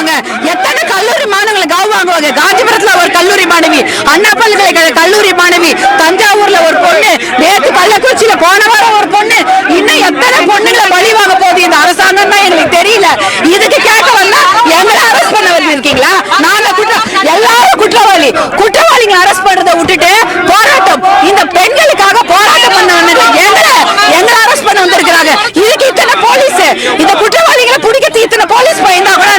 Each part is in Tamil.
வாங்குவாங்க? எத்தனை கல்லூரி மாணவர்களை காவு வாங்குவாங்க? காஞ்சிபுரத்துல ஒரு கல்லூரி மாணவி, அண்ணா பல்கலைக்கழக கல்லூரி மாணவி, தஞ்சாவூர்ல ஒரு பொண்ணு, நேற்று கள்ளக்குறிச்சியில போன வாரம் ஒரு பொண்ணு, இன்னும் எத்தனை பொண்ணுங்களை பழி வாங்க போகுது இந்த அரசாங்கம் தான் எனக்கு தெரியல. இதுக்கு கேட்க வந்தா எங்களை அரெஸ்ட் பண்ண வந்திருக்கீங்களா? நாங்க எல்லாரும் குற்றவாளிகளை அரெஸ்ட் பண்றதை விட்டுட்டு போராட்டம், இந்த பெண்களுக்காக போராட்டம் பண்ண வந்தது எங்களை அரெஸ்ட் பண்ண வந்திருக்கிறாங்க. இதுக்கு இத்தனை போலீஸ், இந்த குற்றவாளிகளை பிடிக்கிறது இத்தனை போலீஸ் பயந்தா கூட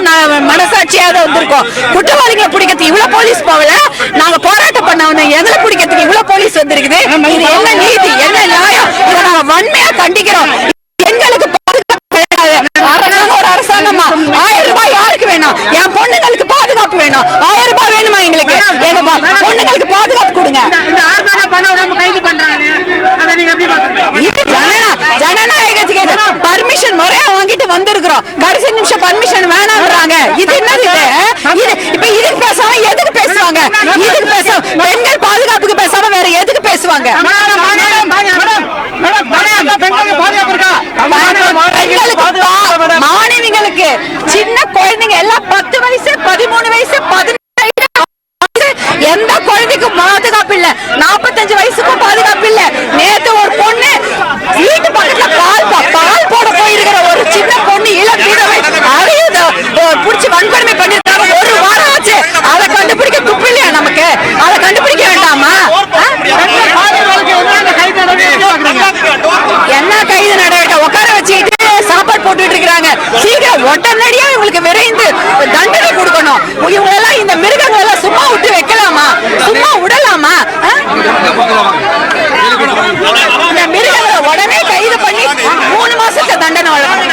மனசாட்சியாக வந்திருக்கோம். குற்றவாளிகளை பிடிக்கிறது இவ்வளவு போலீஸ் போகல, நாங்க போராட்டம் பண்ண வந்தோம், எங்களை பிடிக்கிறதுக்கு இவ்வளவு போலீஸ் வந்திருக்குது. இது என்ன நீதி, என்ன நியாயம்? இதை நாங்க வன்மையா கண்டிக்கிறோம். எங்களுக்கு ஒரு அரசாங்கமா 1000 ரூபாய் யாருக்கு வேணும்? என் பொண்ணுங்களுக்கு பாதுகாப்பு வேணும். 1000 ரூபாய் வேணுமா எங்களுக்கு? எங்க பொண்ணுங்களுக்கு பாதுகாப்பு கொடுங்க. ஜனநாயகத்துக்கு பர்மிஷன் முறையா வாங்கிட்டு வந்திருக்கிறோம். கடைசி நிமிஷம் பர்மிஷன் வேணாம்ன்றாங்க. இது என்னது? இப்ப இதுக்கு பேசாம எதுக்கு பேசுவாங்க? இதுக்கு பேச பெண்கள் பாதுகாப்புக்கு பேசாம வேற எதுக்கு பேசுவாங்க? மாணவிகளுக்கு, சின்ன குழந்தைங்க எல்லாம் 10 வயசு 13 வயசு 15 எந்த குழந்தைக்கும் பாதுகாப்பு இல்ல. 45 வயசுக்கும் பாதுகாப்பு இல்ல. நேத்து ஒரு பொண்ணு வீட்டு பக்கத்துல பால் போட போயிருக்கிற ஒரு சின்ன பொண்ணு இளம் விதவை அதையும் புடிச்சு வன்கொடுமை பண்ணிருக்காங்க. ஒரு வாரம் ஆச்சு. அதை கண்டுபிடிக்க துப்பு இல்லையா நமக்கு? அதை கண்டுபிடிக்க வேண்டாமா? என்ன கைது நடவடிக்கை? உட்கார வச்சுக்கிட்டு சாப்பாடு போட்டுட்டு இருக்கிறாங்க. சீக்கிரம் உடனடியா இவங்களுக்கு விரைந்து தண்டனை கொடுக்கணும். இவங்க எல்லாம், இந்த மிருகங்கள் எல்லாம் சும்மா விட்டு வைக்கலாமா? சும்மா விடலாமா? இந்த மிருகங்களை உடனே கைது பண்ணி 3 மாசத்துக்கு தண்டனை வழங்கணும்.